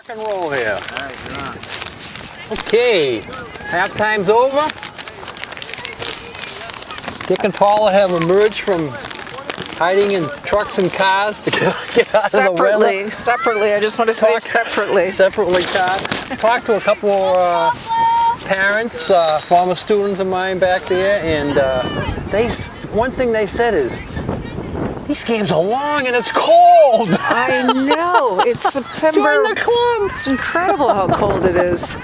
Rock and roll here. Okay, halftime's over. Dick and Paula have emerged from hiding in trucks and cars to get out of the weather. Separately. I just want to say separately. Separately, talked to a couple parents, former students of mine back there, and one thing they said is, these games are long and it's cold. I know. It's September. Join the club. It's incredible how cold it is.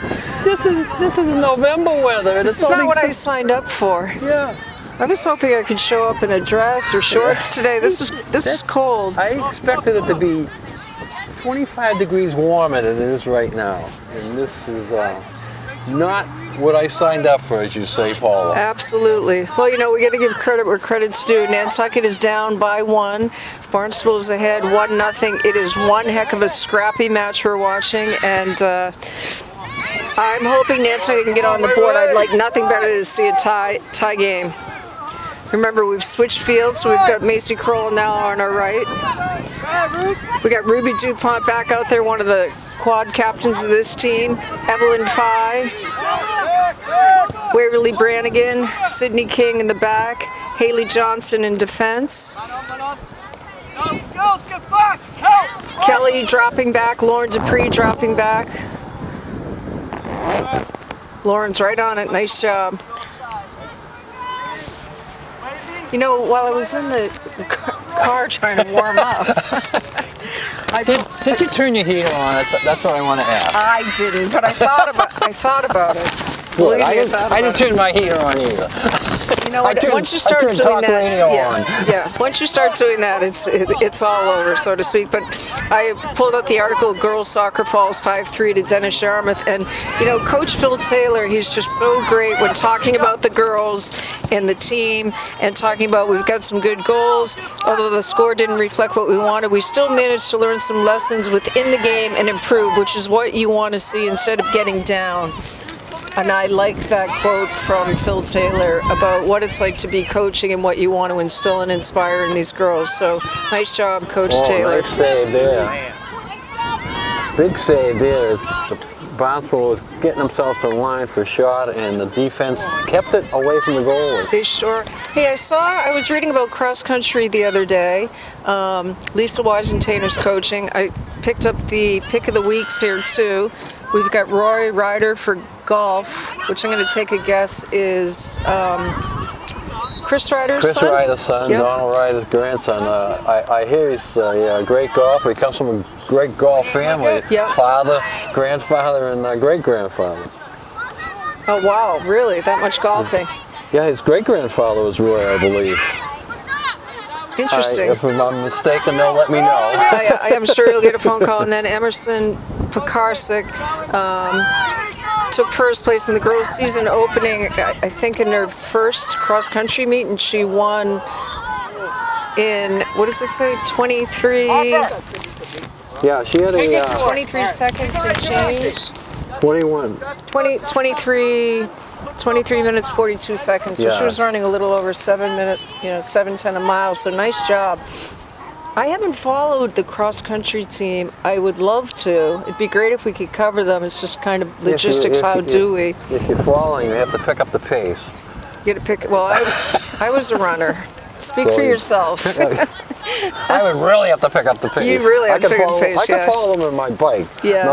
This is November weather. This is not what I signed up for. Yeah. I was hoping I could show up in a dress or shorts today. This is cold. I expected it to be 25 degrees warmer than it is right now, and this is not what I signed up for, as you say, Paula. Absolutely. Well, you know, we got to give credit where credit's due. Nantucket is down by 1. Barnstable is ahead 1-0. It is one heck of a scrappy match we're watching, and I'm hoping Nantucket can get on the board. I'd like nothing better than to see a tie game. Remember, we've switched fields, so we've got Macy Kroll now on our right. We got Ruby DuPont back out there, one of the quad captains of this team. Evelyn Fye, Waverly Brannigan, Sydney King in the back, Haley Johnson in defense. Kelly dropping back, Lauren Dupree dropping back. Lauren's right on it, nice job. You know, while I was in the car trying to warm up, Did you turn your heater on? That's what I want to ask. I didn't, but I thought about it. Good. I didn't turn my heater on either. You know what? Once you start doing that, once you start doing that, it's all over, so to speak. But I pulled out the article, "Girls Soccer Falls 5-3 to Dennis Yarmouth," and you know, Coach Phil Taylor, he's just so great when talking about the girls and the team, and talking about we've got some good goals. Although the score didn't reflect what we wanted, we still managed to learn some lessons within the game and improve, which is what you want to see instead of getting down. And I like that quote from Phil Taylor about what it's like to be coaching and what you want to instill and inspire in these girls. So nice job, Coach Taylor. Nice save there. Big save there. Barnstable was getting themselves to the line for a shot, and the defense kept it away from the goal. They sure. Hey, I was reading about cross country the other day. Lisa Washingtoner's coaching. I picked up the pick of the weeks here too. We've got Rory Ryder for golf, which I'm going to take a guess is Chris Ryder's son? Chris Ryder's son, yep. Donald Ryder's grandson. I hear he's a great golfer. He comes from a great golf family. Yep. Father, grandfather, and great-grandfather. Oh, wow. Really? That much golfing? Yeah, his great-grandfather was Roy, I believe. Interesting. If I'm mistaken, they'll let me know. I am sure you'll get a phone call. And then Emerson Pekarsik took first place in the girls' season opening, I think, in her first cross-country meet, and she won in, what does it say, 23? Yeah, she had a... 23 seconds and change. 23 minutes, 42 seconds. So yeah. She was running a little over 7:10 a mile, so nice job. I haven't followed the cross-country team. I would love to. It'd be great if we could cover them. It's just kind of logistics. How do we? If you're following, you have to pick up the pace. You got to pick. Well, I was a runner. Speak for yourself. I would really have to pick up the pace. You really have to pick up the pace. I could follow them on my bike. Yeah.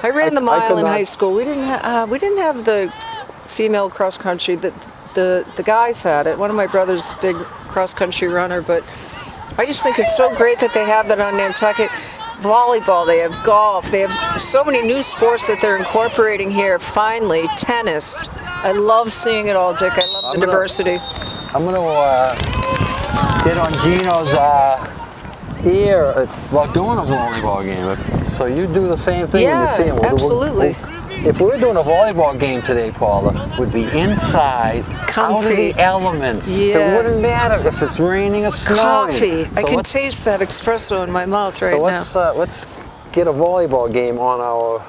I ran the mile in high not. school. We didn't have the female cross country. The guys had it. One of my brothers, big cross country runner, but I just think it's so great that they have that on Nantucket. Volleyball, they have golf, they have so many new sports that they're incorporating here. Finally, tennis. I love seeing it all, Dick. I love the diversity. I'm going to get on Gino's ear about doing a volleyball game. So you do the same thing when you see him. Absolutely. If we're doing a volleyball game today, Paula, would be inside, out of the elements. Yeah. It wouldn't matter if it's raining or snowing. Coffee. I can taste that espresso in my mouth right now. So let's get a volleyball game on our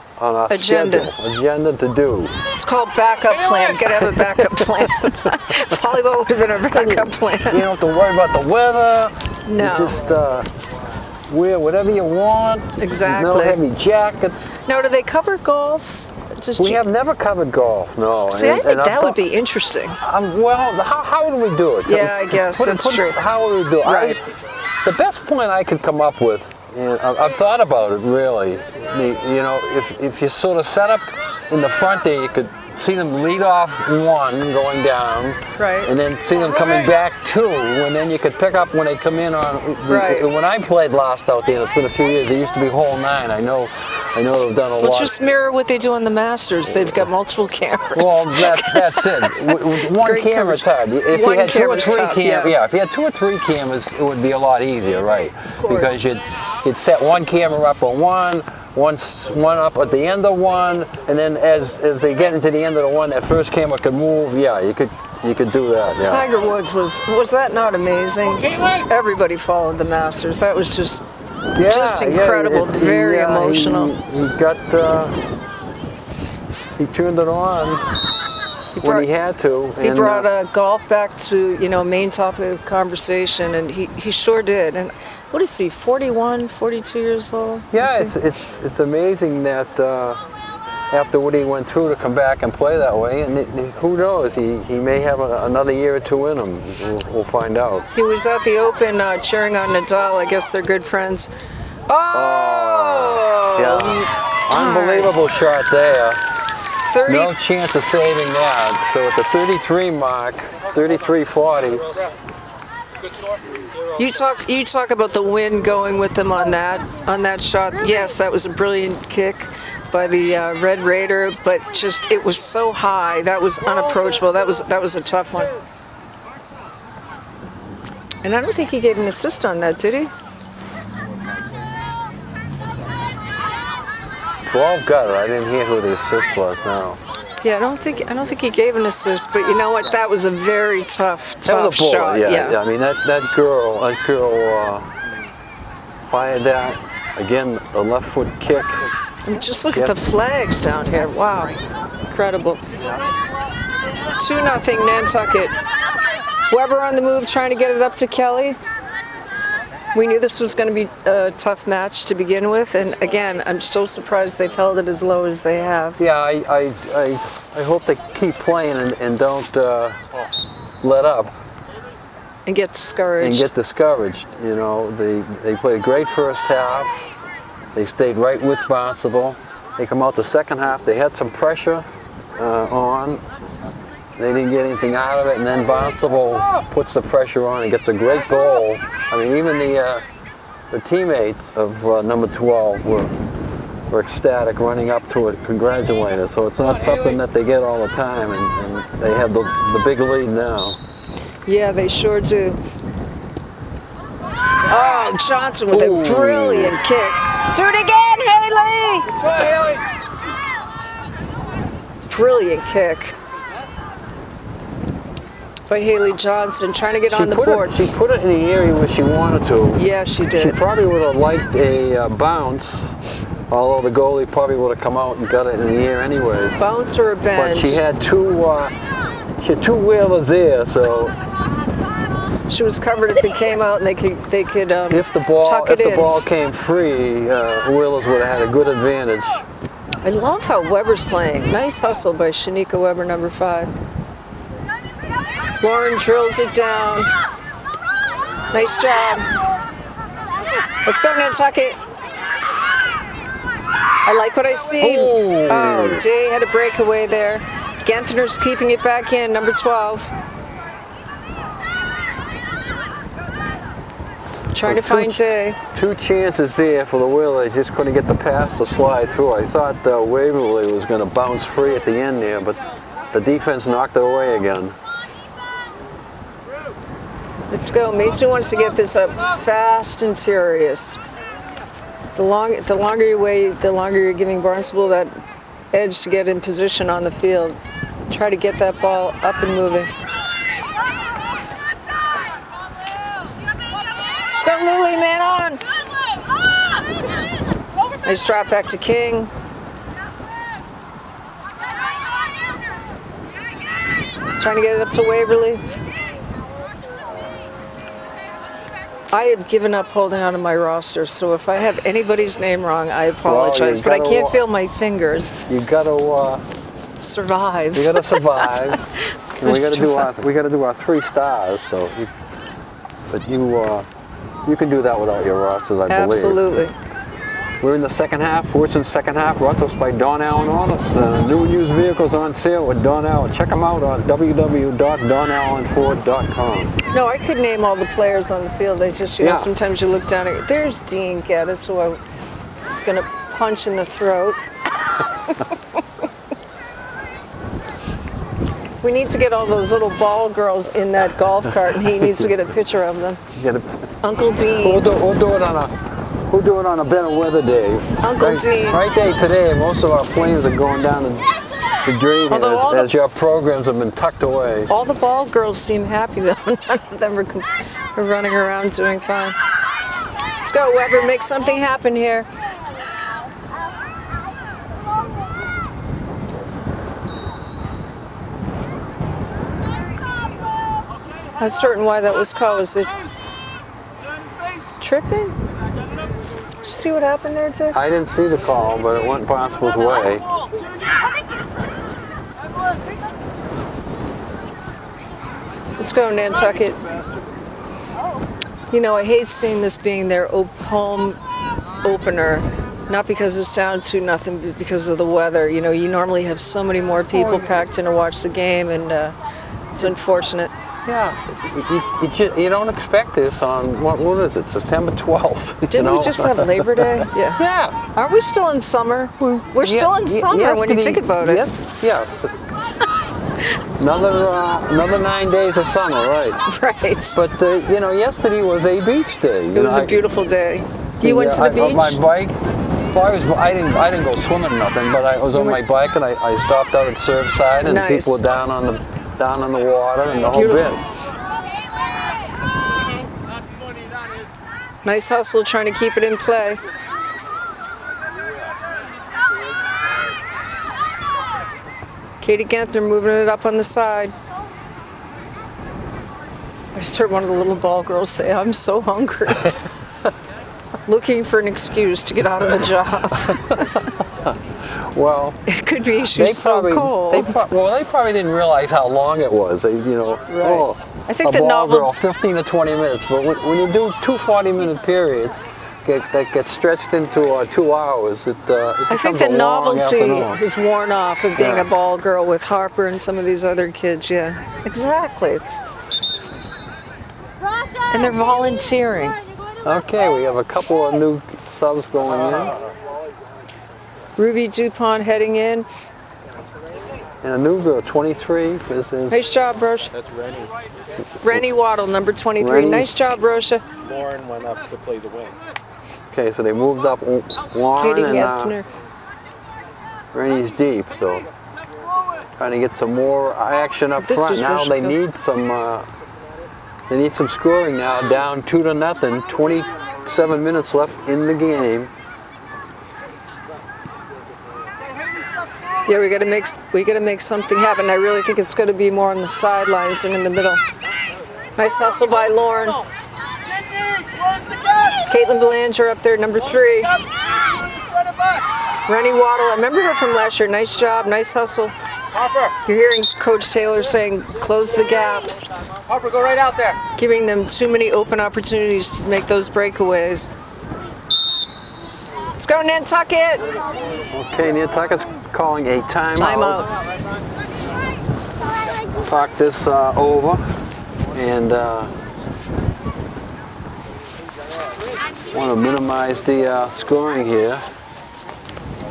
agenda. Agenda to do. It's called backup plan. You gotta have a backup plan. Volleyball would have been a backup plan. You don't have to worry about the weather. No. You just wear whatever you want. Exactly. No heavy jackets. Now, do they cover golf? We have never covered golf, no. See, I think that would be interesting. Well, how would we do it? Yeah, I guess that's true. How would we do it? Right. The best point I could come up with, and I've thought about it really, you know, if you sort of set up in the front there, you could see them lead off one going down, right, and then see them coming back two, and then you could pick up when they come in on. Right. When I played last out there, it's been a few years. There used to be hole 9. I know they've done a lot. Well, just mirror what they do on the Masters. They've got multiple cameras. Well, that's it. One Great camera's hard. If you had 2 or 3 cameras, if you had 2 or 3 cameras, it would be a lot easier, right? Because you'd set one camera up on one up at the end of one, and then as they get into the end of the one, that first camera could move. Yeah, you could do that. Yeah. Tiger Woods was that not amazing? Everybody followed the Masters. That was just incredible, very emotional. He turned it on when he had to. He brought golf back to main topic of conversation, and he sure did. And what is he, 41, 42 years old? Yeah, it's amazing that after what he went through to come back and play that way, and who knows, he may have another year or 2 in him. We'll find out. He was at the Open cheering on Nadal. I guess they're good friends. Oh! Yeah. Unbelievable shot there. 30. No chance of saving that. So at the 33 mark, 33-40. You talk about the wind going with them on that shot. Yes, that was a brilliant kick by the Red Raider, but just it was so high that was unapproachable. That was a tough one. And I don't think he gave an assist on that, did he? 12 got it. I didn't hear who the assist was now. Yeah, I don't think he gave an assist, but you know what? That was a very tough shot. Yeah. I mean that girl fired that again. A left foot kick. I mean, just look at the flags down here. Wow, incredible. 2-0 Nantucket. Weber on the move, trying to get it up to Kelly. We knew this was going to be a tough match to begin with, and again, I'm still surprised they've held it as low as they have. Yeah, I hope they keep playing and don't let up. And get discouraged. You know, they played a great first half. They stayed right with Barnstable. They come out the second half. They had some pressure on. They didn't get anything out of it, and then Barnstable puts the pressure on and gets a great goal. I mean, even the teammates of number 12 were ecstatic, running up to it, congratulating it. So it's not something that they get all the time, and they have the big lead now. Yeah, they sure do. Oh, Johnson with a brilliant kick. Do it again, Haley! Brilliant kick by Haley Johnson, trying to get on the board. She put it in the area where she wanted to. Yeah, she did. She probably would have liked a bounce, although the goalie probably would have come out and got it in the air anyways. Bounce or a bend. But she had two wheelers there, so she was covered if it came out, and they could if the ball came free, wheelers would have had a good advantage. I love how Weber's playing. Nice hustle by Shanika Weber, number 5. Lauren drills it down. Nice job. Let's go, Nantucket. I like what I see. Oh, Day had a breakaway there. Genthner's keeping it back in, number 12. Trying to find Day. 2 chances there for the Whalers. Just couldn't get the pass to slide through. I thought Waverly was going to bounce free at the end there, but the defense knocked it away again. Let's go. Mason wants to get this up fast and furious. The longer you wait, the longer you're giving Barnstable that edge to get in position on the field. Try to get that ball up and moving. Let's go, Lily, man on. Nice drop back to King. Trying to get it up to Waverly. I have given up holding on to my roster, so if I have anybody's name wrong, I apologize, but I can't feel my fingers. You gotta survive. You gotta survive. And we gotta do our 3 stars. So, but you can do that without your rosters, I believe. Absolutely. We're in the second half, portion second half, brought to us by Don Allen Autos. New and used vehicles on sale with Don Allen. Check them out on www.donallenford.com. No, I could name all the players on the field. They just, you know, sometimes you look down at, there's Dean Geddes, who I'm going to punch in the throat. We need to get all those little ball girls in that golf cart, and he needs to get a picture of them. Uncle Dean. We'll do it on a better weather day. Uncle Dean. Right day today, most of our planes are going down to Drayton as your programs have been tucked away. All the ball girls seem happy though. None of them are running around doing fine. Let's go, Weber. Make something happen here. Not certain why that was called. Was it tripping? Did you see what happened there, Dick? I didn't see the call, but it went Barnstable way. Let's go, Nantucket. You know, I hate seeing this being their home opener, not because it's down to nothing, but because of the weather. You know, you normally have so many more people packed in to watch the game, and it's unfortunate. Yeah, you don't expect this on, what is it, September 12th? Didn't we just have Labor Day? Yeah. Yeah. Aren't we still in summer? We're still in summer when you think about it. Yeah. Another 9 days of summer, right? Right. But, you know, yesterday was a beach day. It was a beautiful day. You went to the beach? My bike, well, I didn't go swimming or nothing, but I was on my bike and I stopped out at Surfside and people were down on the water and the whole bit. Nice hustle trying to keep it in play. Katie Genther moving it up on the side. I just heard one of the little ball girls say, "I'm so hungry." Looking for an excuse to get out of the job. Well, it could be she's so cold. They probably didn't realize how long it was. They, you know, I think the novel 15 to 20 minutes. But when you do 2 40-minute periods that get stretched into 2 hours, I think the novelty is worn off of being a ball girl with Harper and some of these other kids. Yeah, exactly. And they're volunteering. Okay, we have a couple of new subs going in. Ruby DuPont heading in. And a new girl, 23. Nice job, Rocha. That's Rennie. Rennie Waddle, number 23. Rennie. Nice job, Rocha. Lauren went up to play the wing. Okay, so they moved up Lauren Katie and Gentner. Rennie's deep, so trying to get some more action up front. Now they need some scoring now, down 2-0, 27 minutes left in the game. Yeah, we got to make something happen. I really think it's going to be more on the sidelines than in the middle. Nice hustle by Lauren. Caitlin Belanger up there, number 3. Rennie Waddle, I remember her from last year. Nice job, nice hustle. Harper. You're hearing Coach Taylor saying, close the gaps. Harper, go right out there. Giving them too many open opportunities to make those breakaways. Let's go, Nantucket. Okay, Nantucket's calling a timeout. Talk this over, and want to minimize the scoring here.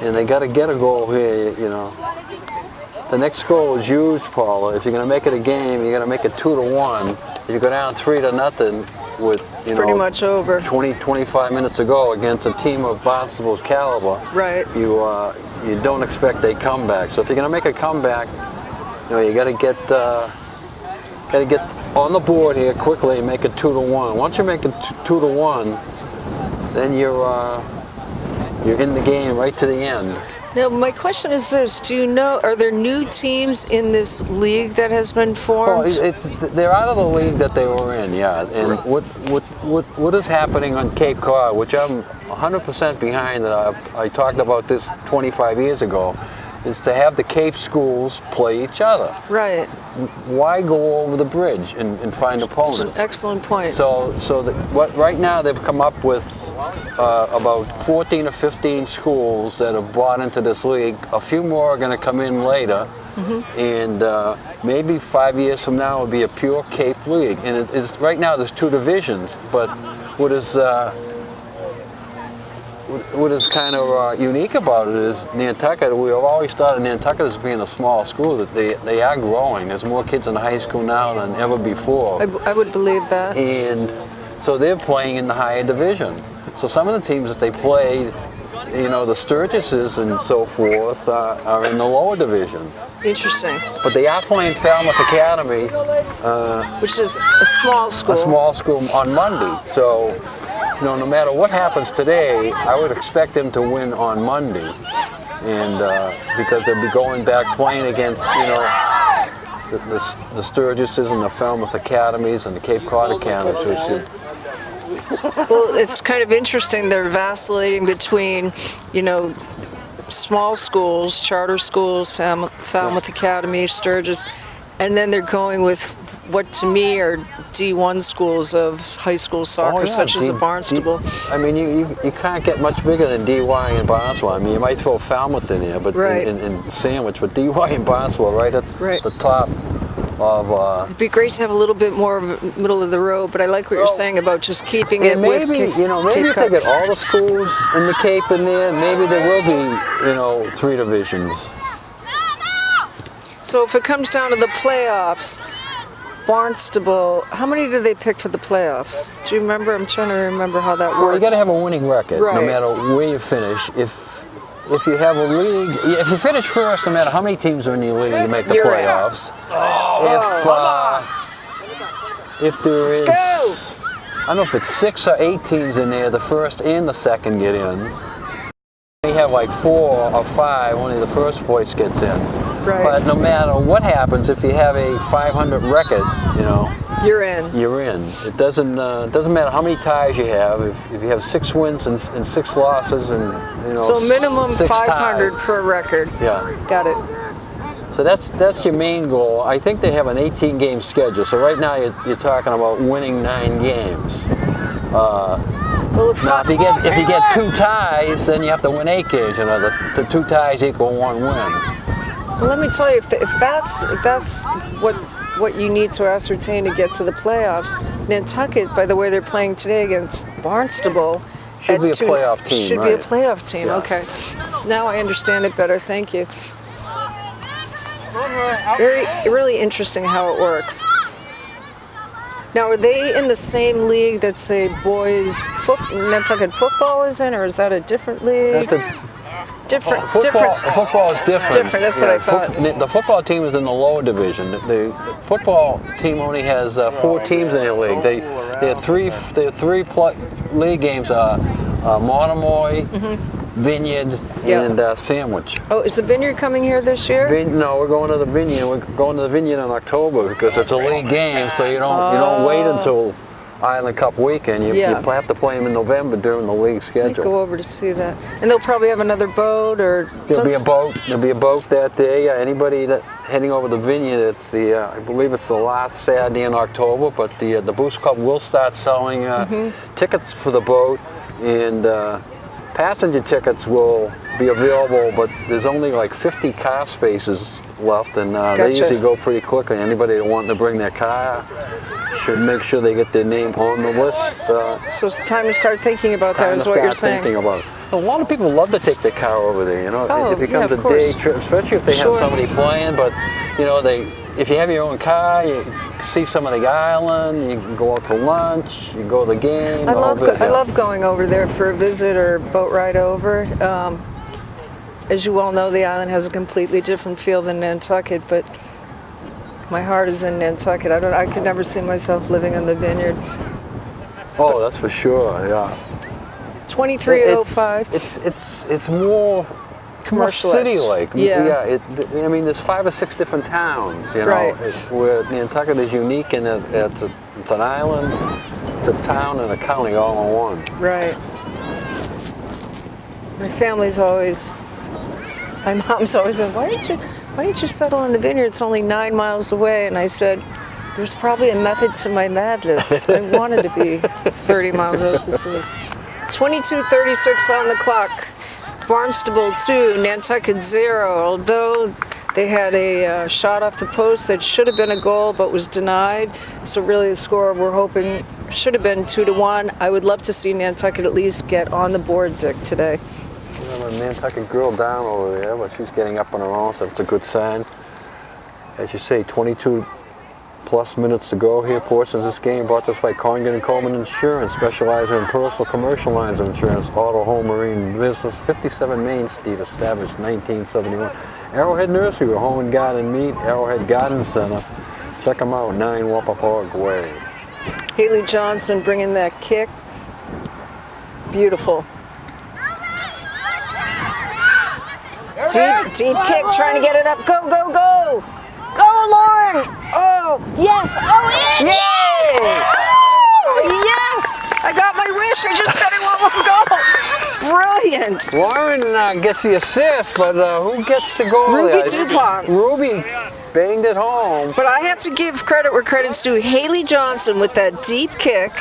And they got to get a goal here, you know. The next goal is huge, Paula. If you're going to make it a game, you got to make it 2-1. If you go down 3-0 with, it's pretty much over. 20-25 minutes to go against a team of Barnstable's caliber, right? You don't expect a comeback. So if you're going to make a comeback, you know, you got to get on the board here quickly and make it 2-1. Once you make it 2-1, then you're you're in the game right to the end. Now, my question is this: do you know, are there new teams in this league that has been formed? Well, they're out of the league that they were in, yeah. And what is happening on Cape Cod, which I'm 100% behind, I talked about this 25 years ago, is to have the Cape schools play each other. Right. Why go over the bridge and find opponents? That's an excellent point. So right now they've come up with about 14 or 15 schools that have bought into this league. A few more are going to come in later, and maybe 5 years from now it'll be a pure Cape league. And it is right now there's 2 divisions, but what is kind of unique about it is Nantucket. We have always thought of Nantucket as being a small school. That they are growing. There's more kids in high school now than ever before. I would believe that. And so they're playing in the higher division. So some of the teams that they play, you know, the Sturgises and so forth, are in the lower division. Interesting. But they are playing Falmouth Academy, which is a small school. A small school on Monday. So, you know, no matter what happens today, I would expect them to win on Monday, and because they'll be going back playing against, you know, the Sturgises and the Falmouth Academies and the Cape Cod Academies. Well, it's kind of interesting. They're vacillating between, you know, small schools, charter schools, Falmouth Academy, Sturgis, and then they're going with what to me are D1 schools of high school soccer, such as a Barnstable. I mean, you can't get much bigger than DY and Barnstable. I mean, you might throw Falmouth in there, but in Sandwich, but DY and Barnstable right at the top of. It'd be great to have a little bit more of middle of the road, but I like what you're saying about just keeping it maybe, with Cape, you know, maybe if they get all the schools in the Cape in there, maybe there will be, you know, 3 divisions. So if it comes down to the playoffs, Barnstable, how many do they pick for the playoffs? Do you remember? I'm trying to remember how that works. Well, you got to have a winning record, no matter where you finish. If you have a league, if you finish first, no matter how many teams are in your league, you make the playoffs. If there is, I don't know if it's 6 or 8 teams in there, the first and the second get in. You have like 4 or 5, only the first place gets in. Right. But no matter what happens, if you have a 500 record, you know, you're in. You're in. It doesn't matter how many ties you have. If you have 6 wins and 6 losses, and you know, so minimum 500 ties, for a record. Yeah. Got it. So that's your main goal. I think they have an 18-game schedule. So right now you're talking about winning 9 games. Well, if you get 2 ties, then you have to win 8 games. You know, the 2 ties equal 1 win. Well, let me tell you, if that's what you need to ascertain to get to the playoffs, Nantucket, by the way they're playing today against Barnstable, should be a playoff team. Should be a playoff team. Yeah. Okay, now I understand it better. Thank you. Really interesting how it works. Now, are they in the same league that, say, Nantucket football is in, or is that a different league? Different. Football is different. Different. That's what I thought. The football team is in the lower division. The football team only has 4 teams in their league. They have 3 league games: Monomoy, Vineyard, and Sandwich. Oh, is the Vineyard coming here this year? No, we're going to the Vineyard. We're going to the Vineyard in October because it's a league game, so you don't wait until Island Cup weekend. You have to play them in November during the league schedule. Go over to see that, and they'll probably have another boat or. There'll be a boat. There'll be a boat that day. Anybody that heading over the Vineyard, it's I believe it's the last Saturday in October. But the Boost Club will start selling tickets for the boat, and passenger tickets will be available. But there's only like 50 car spaces left, and they usually go pretty quickly. Anybody that wants to bring their car should make sure they get their name on the list. So it's time to start thinking about that, is what you're saying. Thinking about it. A lot of people love to take their car over there. You know, it becomes a course. day trip, especially if they have somebody playing. But you know, if you have your own car, you see some of the island. You can go out to lunch. You can go to the game. I love going over there for a visit or boat ride over. As you all know, the island has a completely different feel than Nantucket, but my heart is in Nantucket. I could never see myself living in the Vineyard. Oh, that's for sure, yeah. 2305. It's more Commercialist. city-like. Yeah. I mean, there's 5 or 6 different towns. You know, Right. Where Nantucket is unique in that it's an island, it's a town, and a county all in one. Right. My family's always. My mom's always said, why don't you settle in the vineyard? It's only 9 miles away. And I said, there's probably a method to my madness. I wanted to be 30 miles out to sea. 22:36 on the clock. Barnstable 2, Nantucket 0. Although they had a shot off the post that should have been a goal but was denied. So really the score we're hoping should have been 2-1. I would love to see Nantucket at least get on the board, Dick, today. We have a Nantucket girl down over there, but she's getting up on her own, so that's a good sign. As you say, 22 plus minutes to go here. Portions of this game brought to us by Congan & Coleman Insurance, specializing in personal commercial lines of insurance, auto, home, marine business, 57 Main Street, established 1971. Arrowhead Nursery, where home and garden meet, Arrowhead Garden Center. Check them out, 9 Wappapog Way. Haley Johnson bringing that kick. Beautiful. Deep kick, trying to get it up. Go, go, go! Go, Lauren! Oh, yes! Oh, in! Yes! Oh, yes! I got my wish. I just said I want one goal. Brilliant. Lauren gets the assist, but who gets the goal? Ruby DuPont. Ruby banged it home. But I have to give credit where credit's due. Haley Johnson with that deep kick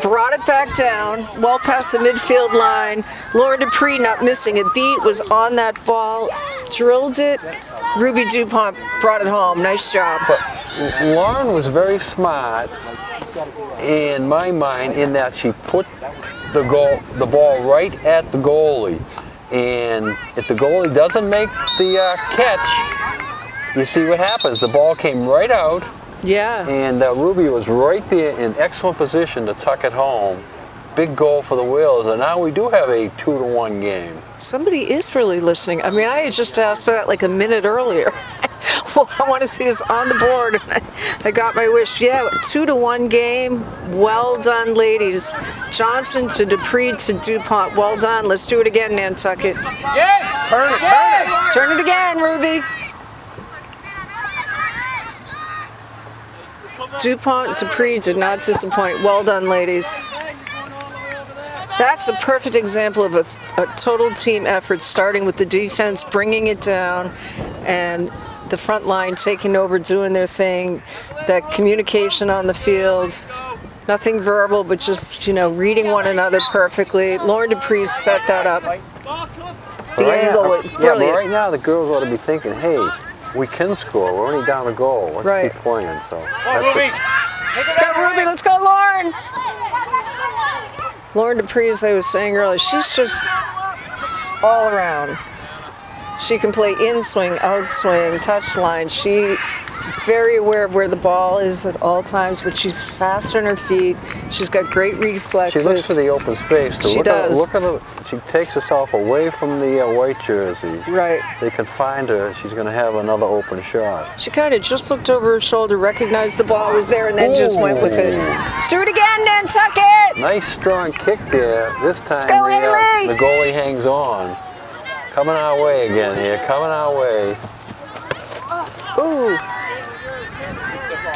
brought it back down, well past the midfield line. Laura Dupree not missing a beat, was on that ball, drilled it. Ruby DuPont brought it home. Nice job. But Lauren was very smart, in my mind, in that she put the ball right at the goalie. And if the goalie doesn't make the catch, you see what happens. The ball came right out. Yeah. And Ruby was right there in excellent position to tuck it home. Big goal for the Wheels, and now we do have a 2-1 game. Somebody is really listening. I mean, I had just asked for that like a minute earlier. Well, I want to see us on the board. I got my wish. Yeah, 2-1 game. Well done, ladies. Johnson to Dupree to DuPont. Well done. Let's do it again, Nantucket. Yeah. Turn it, turn it. Turn it again, Ruby. DuPont, Dupree did not disappoint. Well done, ladies. That's a perfect example of a total team effort, starting with the defense, bringing it down, and the front line taking over, doing their thing. That communication on the field, nothing verbal, but just, reading one another perfectly. Lauren Dupree set that up. The angle was brilliant. Yeah, but right now the girls ought to be thinking, hey, we can score. We're only down a goal. Let's keep playing. So let's go, Ruby. Let's go, Lauren. Lauren Dupree, as I was saying earlier, she's just all around. She can play in swing, out swing, touch line. She very aware of where the ball is at all times, but she's fast on her feet. She's got great reflexes. She looks for the open space. She does. Look at her. She takes herself away from the white jersey. Right. They can find her. She's going to have another open shot. She kind of just looked over her shoulder, recognized the ball was there, and then just went with it. Let's do it again, Nantucket! Nice strong kick there. This time go, Haley! The goalie hangs on. Coming our way again here. Coming our way. Ooh.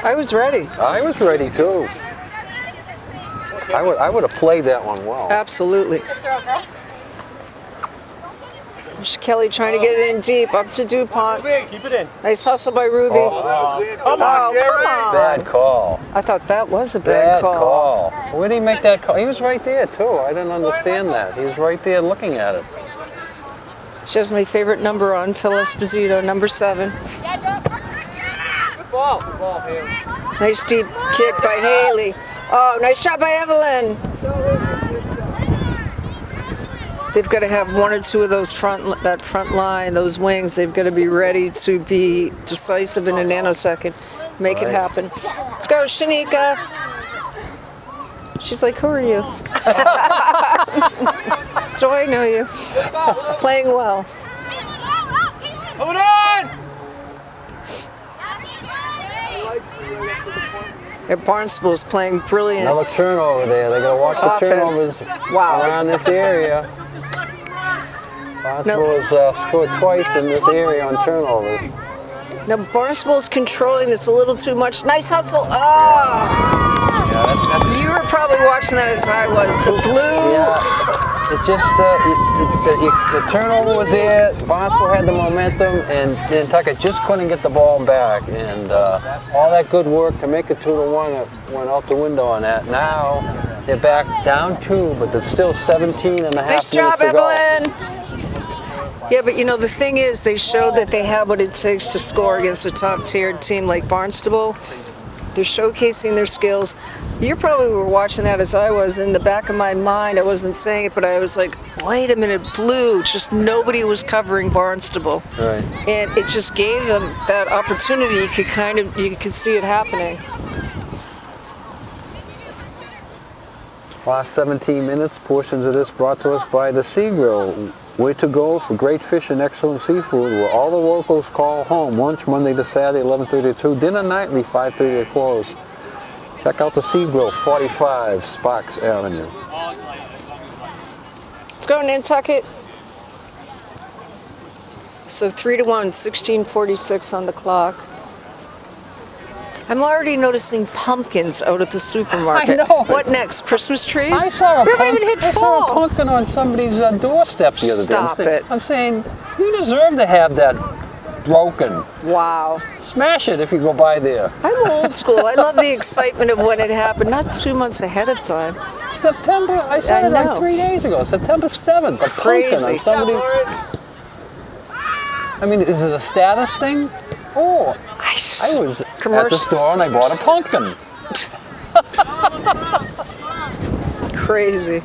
I was ready. I was ready too. I would have played that one well. Absolutely. Kelly trying to get it in deep, up to DuPont. Keep it in. Nice hustle by Ruby. Come on, come on. Bad call. I thought that was a bad call. Where did he make that call? He was right there too. I didn't understand that. He was right there looking at it. She has my favorite number on, Phil Esposito, number 7. Good ball. Good ball, Haley. Nice deep kick by Haley. Oh, nice shot by Evelyn. They've got to have one or two of those front line, those wings. They've got to be ready to be decisive in a nanosecond. Make it happen. Let's go, Shanika. She's like, who are you? So I know you. Playing well. Hold on! Barnstable is playing brilliant. Another turnover there. They got to watch the Offense. turnovers Wow. around this area. Barnstable has scored twice in this area on turnovers. Now Barnstable's controlling this a little too much. Nice hustle. Oh, Yeah, that's you were probably watching that as I was. The blue. yeah. It's just the turnover was there. Barnstable had the momentum, and Nantucket just couldn't get the ball back. And all that good work to make it 2-1 went out the window on that. Now they're back down 2, but there's still 17 and a half Nice minutes job, to go. Evelyn. Yeah, but you know, the thing is, they showed that they have what it takes to score against a top-tier team like Barnstable. They're showcasing their skills. You probably were watching that as I was. In the back of my mind, I wasn't saying it, but I was like, wait a minute, blue. Just nobody was covering Barnstable. Right. And it just gave them that opportunity. You could see it happening. Last 17 minutes, portions of this brought to us by the Sea Grill. Way to go for great fish and excellent seafood, where all the locals call home. Lunch Monday to Saturday, 11:30 to 2. Dinner nightly, 5:30 to close. Check out the Sea Grill, 45 Sparks Avenue. Let's go, Nantucket. So 3-1, 16:46 on the clock. I'm already noticing pumpkins out at the supermarket. I know. What next? Christmas trees? I saw a We haven't even hit I saw a fall. pumpkin on somebody's doorstep the other Stop day. it. I'm saying, you deserve to have that broken. Wow. Smash it if you go by there. I'm old school. I love the excitement of when it happened, not 2 months ahead of time. September, I saw I it like know. 3 days ago. September 7th, a Crazy. pumpkin on somebody. I mean, is it a status thing? Oh, I was at the store and I bought a pumpkin. Crazy.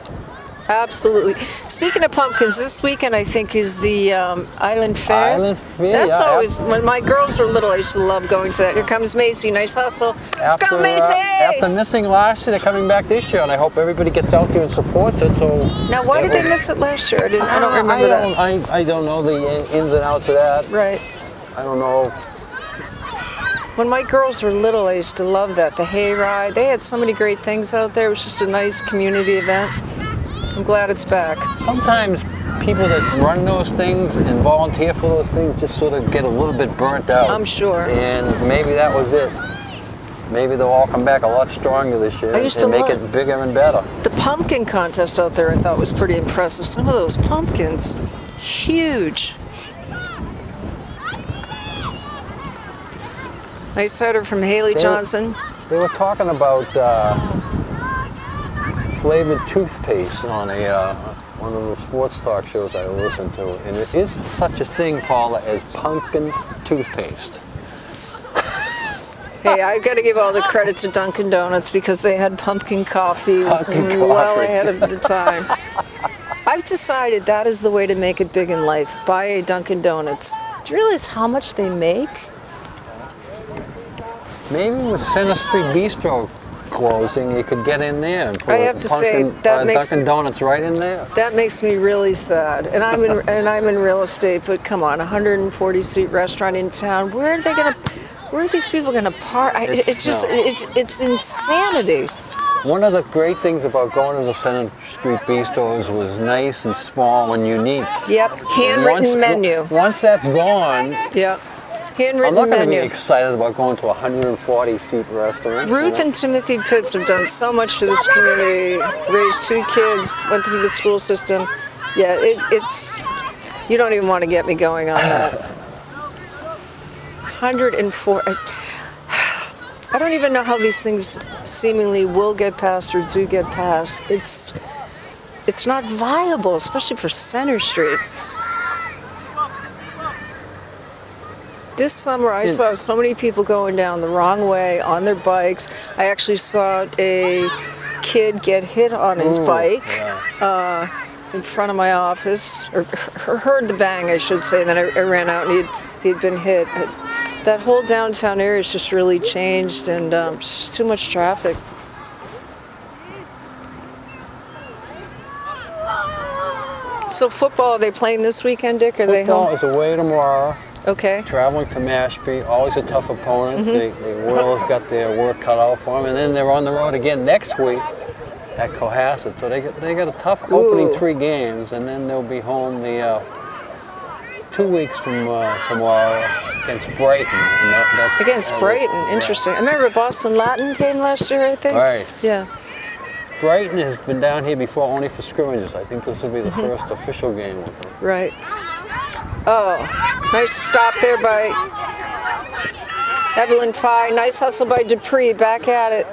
Absolutely. Speaking of pumpkins, this weekend I think is the Island Fair. Island Fair, That's yeah. always, when my girls were little, I used to love going to that. Here comes Macy. Nice hustle. Let's go, Macy! After missing last year, they're coming back this year, and I hope everybody gets out there and supports it. So Now, why did they miss it last year? I don't remember that. I don't know the ins and outs of that. Right. I don't know. When my girls were little, I used to love that. The hayride. They had so many great things out there. It was just a nice community event. I'm glad it's back. Sometimes people that run those things and volunteer for those things just sort of get a little bit burnt out. I'm sure. And maybe that was it. Maybe they'll all come back a lot stronger this year I used and to make love- it bigger and better. The pumpkin contest out there I thought was pretty impressive. Some of those pumpkins, huge. Nice header from Haley Johnson. They were talking about flavored toothpaste on one of the sports talk shows I listen to, and it is such a thing, Paula, as pumpkin toothpaste. Hey, I got to give all the credit to Dunkin' Donuts because they had pumpkin coffee Pumpkin well coffee. ahead of the time. I've decided that is the way to make it big in life. Buy a Dunkin' Donuts. Do you realize how much they make? Maybe with Center Street Bistro closing, you could get in there and put I have to say, that makes- Dunkin' Donuts right in there. That makes me really sad. And I'm in real estate, but come on, 140-seat restaurant in town. Where are these people gonna park? It's insanity. One of the great things about going to the Center Street Bistros was nice and small and unique. Yep, handwritten menu. Once that's gone, Yep, I'm handwritten not going to be menu. excited about going to a 140-seat restaurant. Ruth and Timothy Pitts have done so much for this community. Raised 2 kids, went through the school system. Yeah, it's. You don't even want to get me going on that. 104. I don't even know how these things seemingly will get passed or do get passed. It's not viable, especially for Center Street. This summer, I saw so many people going down the wrong way on their bikes. I actually saw a kid get hit on his bike in front of my office, or heard the bang, I should say, and then I ran out and he'd been hit. That whole downtown area has just really changed, and it's just too much traffic. So football, are they playing this weekend, Dick? Are they Football home? is away tomorrow. Okay. Traveling to Mashpee, always a tough opponent. The Oilers got their work cut out for them, and then they're on the road again next week at Cohasset. So they got a tough opening 3 games, and then they'll be home the 2 weeks from tomorrow against Brighton. And Against Brighton, interesting. I remember Boston Latin came last year, I think. Right. Yeah. Brighton has been down here before only for scrimmages. I think this will be the first official game with them. Right. Oh, nice stop there by Evelyn Fye. Nice hustle by Dupree. Back at it.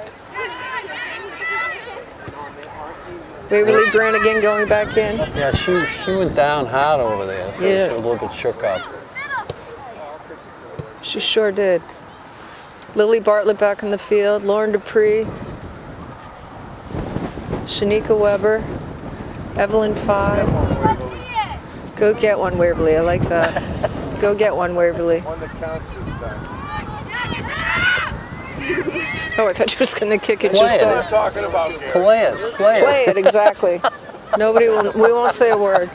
Waverly Brannigan going back in. Yeah, she went down hard over there, so Yeah. she was a little bit shook up. She sure did. Lily Bartlett back in the field. Lauren Dupree. Shanika Weber. Evelyn Fye. Go get one, Waverly. I like that. Go get one, Waverly. One that counts is done. Oh, I thought you was going to kick it Play just it. What then. I'm talking about, Gary. Play it. Play it, exactly. Nobody will, we won't say a word.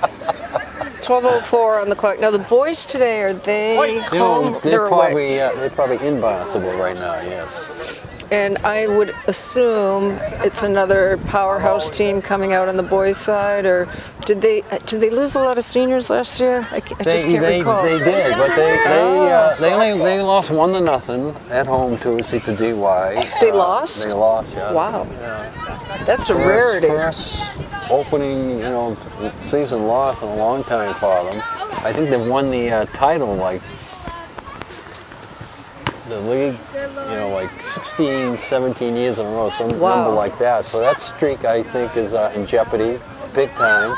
12:04 on the clock. Now, the boys today, are they home? They're away. probably in Barnstable right now, yes. And I would assume it's another powerhouse team coming out on the boys' side, or did they lose a lot of seniors last year? I just can't recall. They did, but they lost 1-0 at home to DY. They lost? They lost, yeah. Wow, that's a rarity. First opening, season loss in a long time for them. I think they've won the title like the league, like 16, 17 years in a row, some number like that. So that streak, I think, is in jeopardy, big time.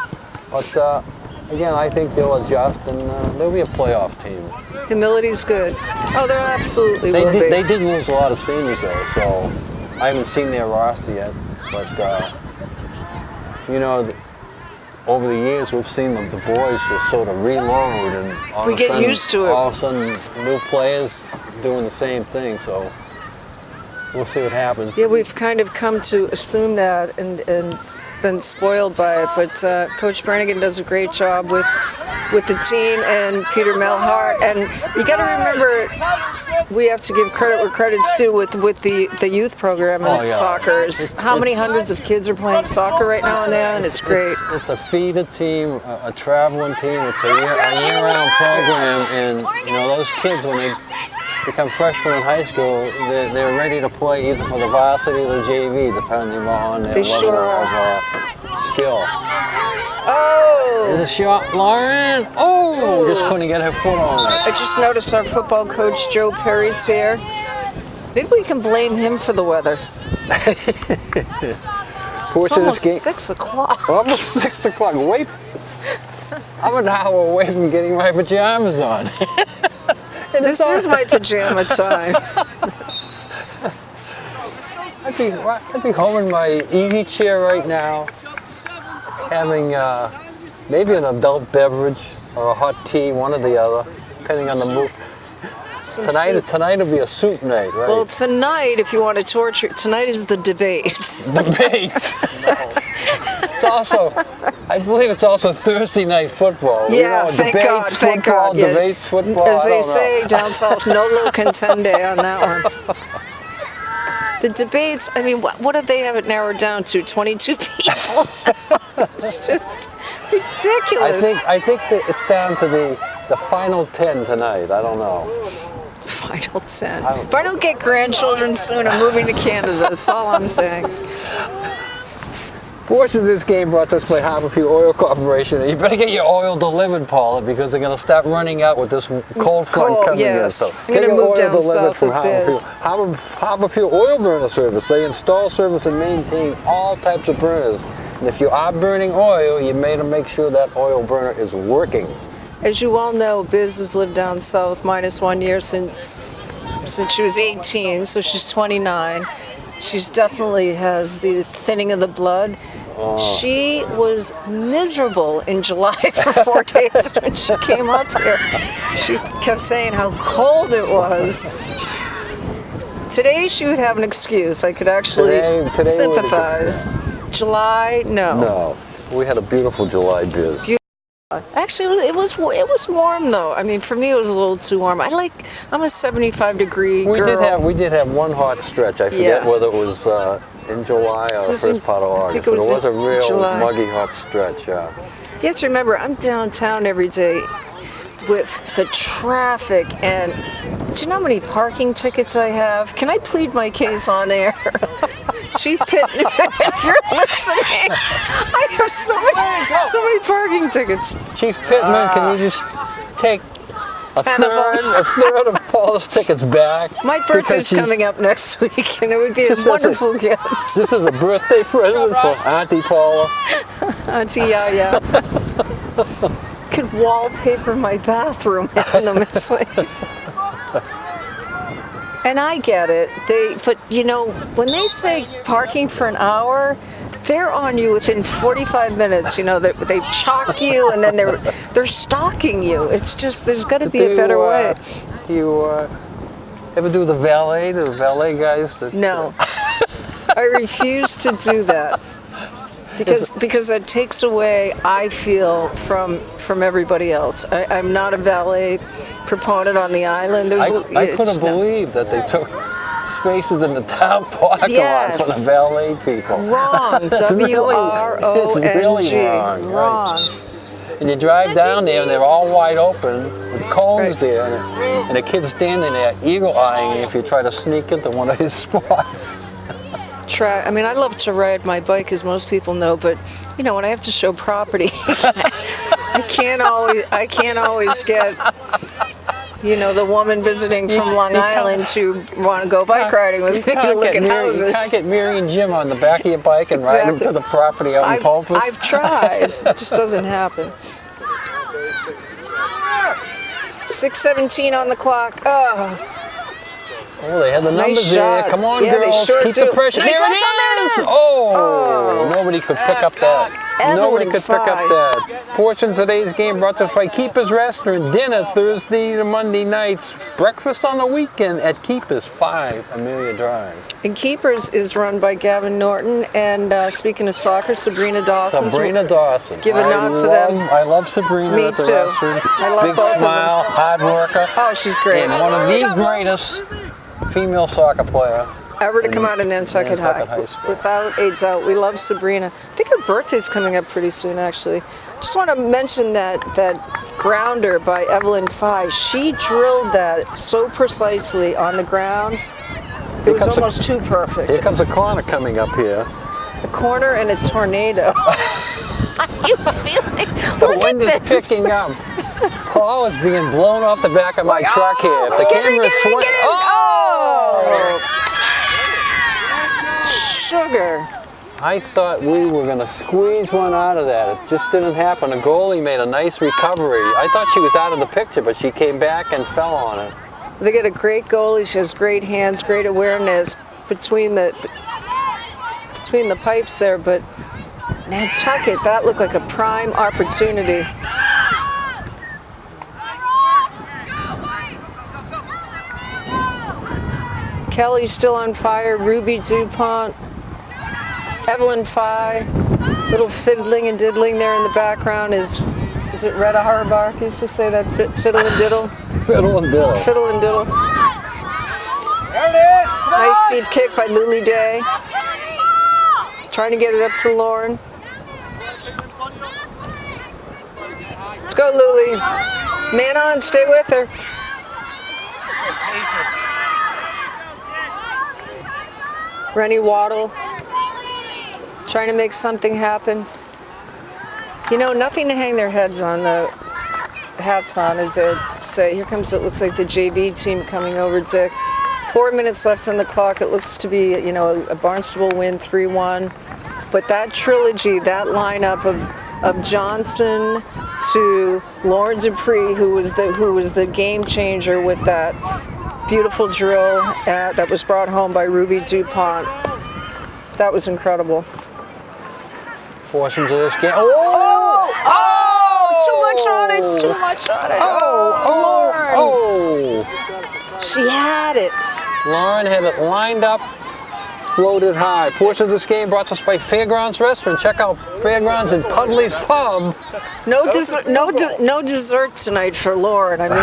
But again, I think they'll adjust and they'll be a playoff team. Humility's good. Oh, they're absolutely will be. They did lose a lot of seniors though, so I haven't seen their roster yet. But over the years we've seen the boys just sort of reload, and We get used to it. All of a sudden, new players doing the same thing. So we'll see what happens. Yeah, we've kind of come to assume that and been spoiled by it. But Coach Brannigan does a great job with the team and Peter Melhart. And you got to remember, we have to give credit where credit's due with the youth program and soccer. How many hundreds of kids are playing soccer right now in there, and it's great. It's a feeder team, a traveling team. It's a year-round program, and those kids, when they become freshmen in high school, they're ready to play either for the varsity or the JV, depending on their level of skill. Oh! There's a shot, Lauren. Oh! Just couldn't get her foot on it. I just noticed our football coach, Joe Perry's here. Maybe we can blame him for the weather. It's almost 6 o'clock. Almost 6 o'clock. Wait. I'm an hour away from getting my pajamas on. This is my pajama time. I'd be home in my easy chair right now, having maybe an adult beverage or a hot tea, one or the other, depending on the mood. Tonight will be a soup night, right? Well, tonight, if you want to torture, tonight is the debates. Debates. It's also, I believe it's also Thursday night football. Yeah, thank God, thank God. Yeah. Debates football. As they say down south, no lo contende on that one. The debates, I mean, what did they have it narrowed down to? 22 people? It's just ridiculous. I think that it's down to the final 10 tonight. I don't know. Final 10. If I don't get grandchildren soon, I'm moving to Canada. That's all I'm saying. Portion of this game brought to us by Harborview Oil Corporation. You better get your oil delivered, Paula, because they're going to start running out with this cold front coming in. So I'm going to move down south with Biz. Harborview Oil Burner Service. They install, service, and maintain all types of burners. And if you are burning oil, you may make sure that oil burner is working. As you all know, Biz has lived down south minus 1 year since she was 18, so she's 29. She's definitely has the thinning of the blood. She was miserable in July for 4 days when she came up here. She kept saying how cold it was. Today she would have an excuse. I could actually sympathize. July, no. No. We had a beautiful July, Biz. Actually, it was warm though. I mean, for me, it was a little too warm. I'm a 75-degree girl. We did have one hot stretch. I forget whether it was in July or the first part of August. But it was a real muggy hot stretch. You have to remember, I'm downtown every day with the traffic, and do you know how many parking tickets I have? Can I plead my case on air? Chief Pittman, if you're listening, I have so many parking tickets. Chief Pittman, can you just take a third of Paula's tickets back? My birthday's coming up next week, and it would be a wonderful gift. This is a birthday present for Auntie Paula. Auntie Yaya. Could wallpaper my bathroom in them. It's like... And I get it. But you know, when they say parking for an hour, they're on you within 45 minutes. You know, they chalk you, and then they're stalking you. It's just, there's got to be a better way. Do you ever do the valet? Do the valet guys? No, I refuse to do that. Because that takes away, I feel, from everybody else. I'm not a valet proponent on the island. I couldn't believe that they took spaces in the town parking lot for the valet people. Wrong. W-R-O-N-G. It's really wrong. Wrong. And you drive down there and they're all wide open with cones there, and a kid's standing there eagle-eyeing you if you try to sneak into one of his spots. I mean, I love to ride my bike, as most people know, but you know, when I have to show property, I can't always get, you know, the woman visiting from Long Island to want to go bike riding with me to look at houses. You can't get Mary and Jim on the back of your bike and ride them to the property out in Pulpus. I've tried. It just doesn't happen. 6:17 on the clock. Oh, they had the numbers nice shot. there. Come on, yeah, girls. Keep the pressure. Nice there it is. Oh, nobody could pick up that. Nobody could pick up that. Portion of today's game brought to us by Keeper's Restaurant. Dinner Thursday to Monday nights. Breakfast on the weekend at Keeper's, 5 Amelia Drive. And Keeper's is run by Gavin Norton. And speaking of soccer, Sabrina Dawson. Sabrina Dawson. Give a nod to them. I love Sabrina. Me at the too. restaurant. I love Big both smile, of them. hard worker. Oh, she's great. And one of the greatest female soccer player ever to come out of Nantucket High. Without a doubt. We love Sabrina. I think her birthday's coming up pretty soon, actually. Just want to mention that grounder by Evelyn Fye. She drilled that so precisely on the ground. It was almost too perfect. Here comes a corner coming up here. A corner and a tornado. You feel like, the wind is picking up. Paul is being blown off the back of my truck here. If the camera is swinging. Sugar. I thought we were going to squeeze one out of that. It just didn't happen. The goalie made a nice recovery. I thought she was out of the picture, but she came back and fell on it. They get a great goalie. She has great hands, great awareness between the pipes there. But Nantucket, that looked like a prime opportunity. Kelly's still on fire. Ruby DuPont. Evelyn Fye. Little fiddling and diddling there in the background is it Retta Harbark used to say that? Fiddle and diddle? Fiddle and diddle. Fiddle and diddle. There it is. Nice deep kick by Lily Day. Trying to get it up to Lauren. Let's go, Lily. Man on, stay with her. Rennie Waddle. Trying to make something happen. You know, nothing to hang their hats on, as they say. Here comes, it looks like the JV team coming over, Dick. 4 minutes left on the clock. It looks to be, you know, a Barnstable win, 3-1. But that trilogy, that lineup of Johnson to Lauren Dupree, who was the game changer with that beautiful drill that was brought home by Ruby DuPont. That was incredible. Portions of this game. Too much on it. Too much on it. Lauren. Oh! She had it. Lauren had it lined up floated high. Portions of this game brought to us by Fairgrounds Restaurant. Check out Fairgrounds and Pudley's Pub. No dessert, no dessert tonight for Lauren. I mean,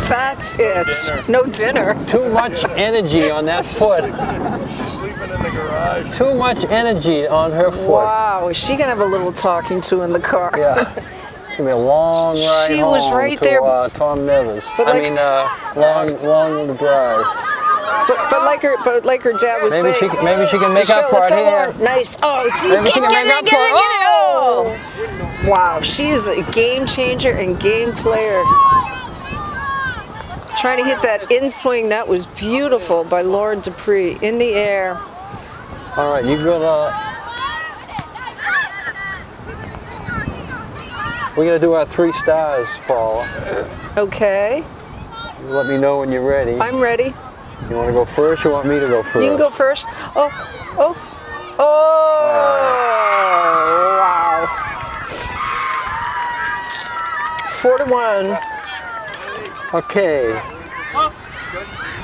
that's it. No dinner. Too much energy on that foot. She's sleeping in the garage. Too much energy on her foot. Wow, is she gonna have a little talking to in the car? Yeah. It's gonna be a long ride She home was right to, there. Tom Nevers. But like- long drive. But like her dad was Maybe saying. maybe she can make up for Let's it go, here. Lauren. Nice. Oh, dude, Maybe she can make up for it. Oh! Wow, she is a game changer and game player. Trying to hit that in swing. That was beautiful by Lauren Dupree in the air. All right, you gotta. We're gonna do our 3 stars, Paula. Okay, You let me know when you're ready. I'm ready. You want to go first? Or you want me to go first? You can go first. Oh, wow. 4-1. Okay.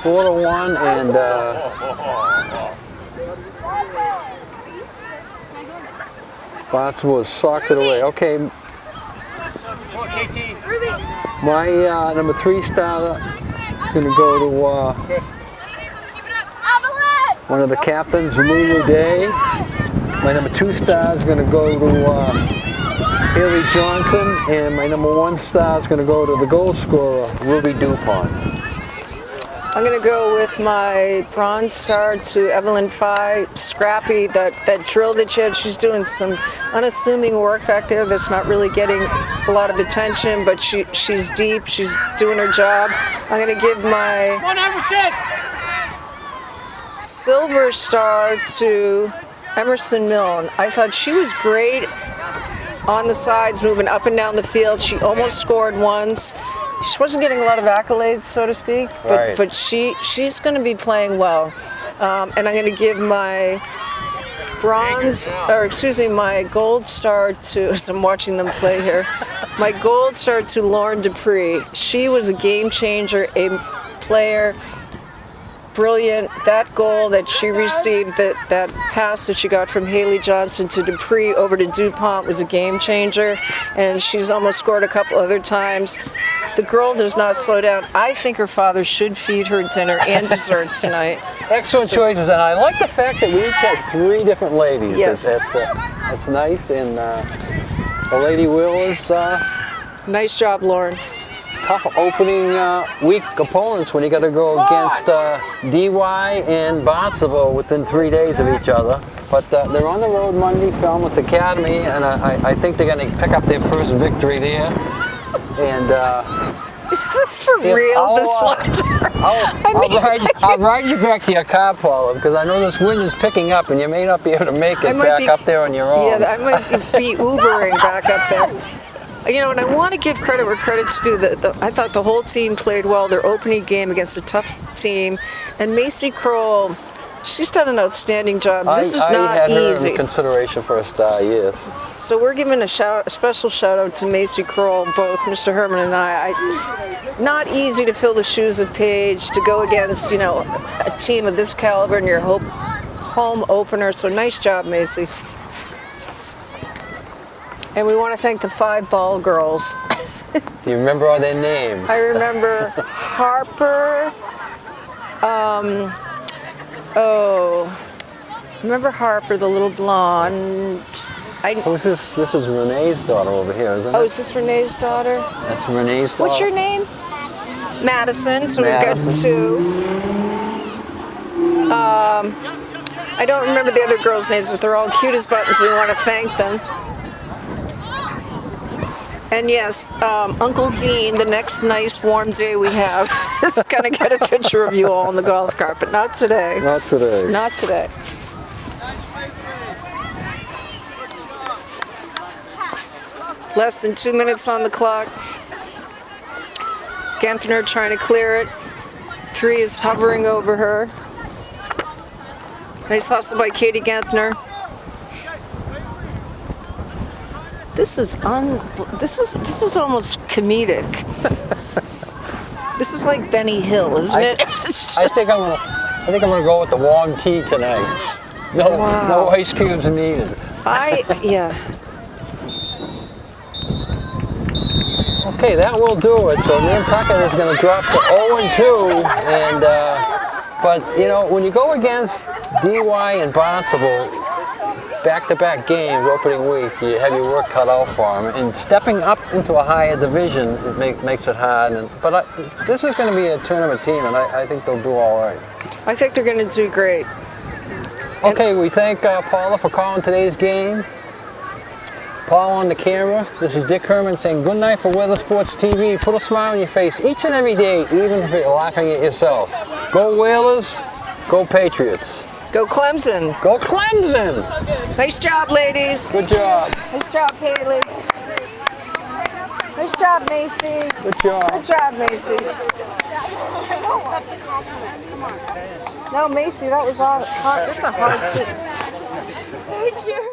4-1, and Barnstable has socked it away. Okay. My number 3 star is going to go to one of the captains, Lulu Day. My number 2 star is going to go to Haley Johnson, and my number 1 star is going to go to the goal scorer, Ruby DuPont. I'm going to go with my bronze star to Evelyn Fye, Scrappy, that drill that she had. She's doing some unassuming work back there that's not really getting a lot of attention, but she's deep, she's doing her job. I'm going to give my silver star to Emerson Milne. I thought she was great on the sides, moving up and down the field. She almost scored once. She wasn't getting a lot of accolades, so to speak, Right. but she's going to be playing well. And I'm going to give my my gold star to, as I'm watching them play here, my gold star to Lauren Dupree. She was a game changer, a player, brilliant. That goal that she received, that pass that she got from Haley Johnson to Dupree over to DuPont was a game changer, and she's almost scored a couple other times. The girl does not slow down. I think her father should feed her dinner and dessert tonight. Excellent choices, and I like the fact that we each had 3 different ladies. Yes. That's nice, and the Lady Will is Nice job, Lauren. tough opening week opponents when you got to go against DY and Barnstable within 3 days of each other. But they're on the road Monday, Falmouth Academy, and I think they're going to pick up their first victory there. And Is this for real, this one? I'll ride you back to your car, Paula, because I know this wind is picking up and you may not be able to make it back up there on your own. Yeah, I might be Ubering back up there. You know, and I want to give credit where credit's due. I thought the whole team played well. Their opening game against a tough team. And Macy Kroll, she's done an outstanding job. This is I not had her easy. in consideration for a star, yes. So we're giving a special shout out to Macy Kroll, both Mr. Herman and I. Not easy to fill the shoes of Paige, to go against, you know, a team of this caliber in your home opener. So nice job, Macy. And we want to thank the 5 ball girls. Do you remember all their names? I remember Harper. Remember Harper, the little blonde. Who's this? This is Renee's daughter over here, isn't it? Oh, is this Renee's daughter? That's Renee's daughter. What's your name? Madison. So Madison. we've got 2. I don't remember the other girls' names, but they're all cute as buttons. We want to thank them. And yes, Uncle Dean, the next nice warm day we have, is going to get a picture of you all on the golf cart, but not today. Not today. Not today. Less than 2 minutes on the clock. Genthner trying to clear it. 3 is hovering over her. Nice hustle by Katie Genthner. This is almost comedic. This is like Benny Hill, isn't it? I think I'm gonna go with the warm tea tonight. No ice cubes needed. Yeah. Okay, that will do it. So Nantucket is going to drop to 0-2, and but you know, when you go against DY and Barnstable, back-to-back games opening week, you have your work cut out for them. And stepping up into a higher division, it makes it hard. But this is going to be a tournament team, and I think they'll do all right. I think they're going to do great. Okay, we thank Paula for calling today's game. Paul on the camera. This is Dick Herman saying good night for Weather Sports TV. Put a smile on your face each and every day, even if you're laughing at yourself. Go Whalers, go Patriots. Go Clemson. Go Clemson. Nice job, ladies. Good job. Nice job, Haley. Nice job, Macy. Good job. Good job, Macy. No, Macy, that was hard. That's a hard tip. Thank you.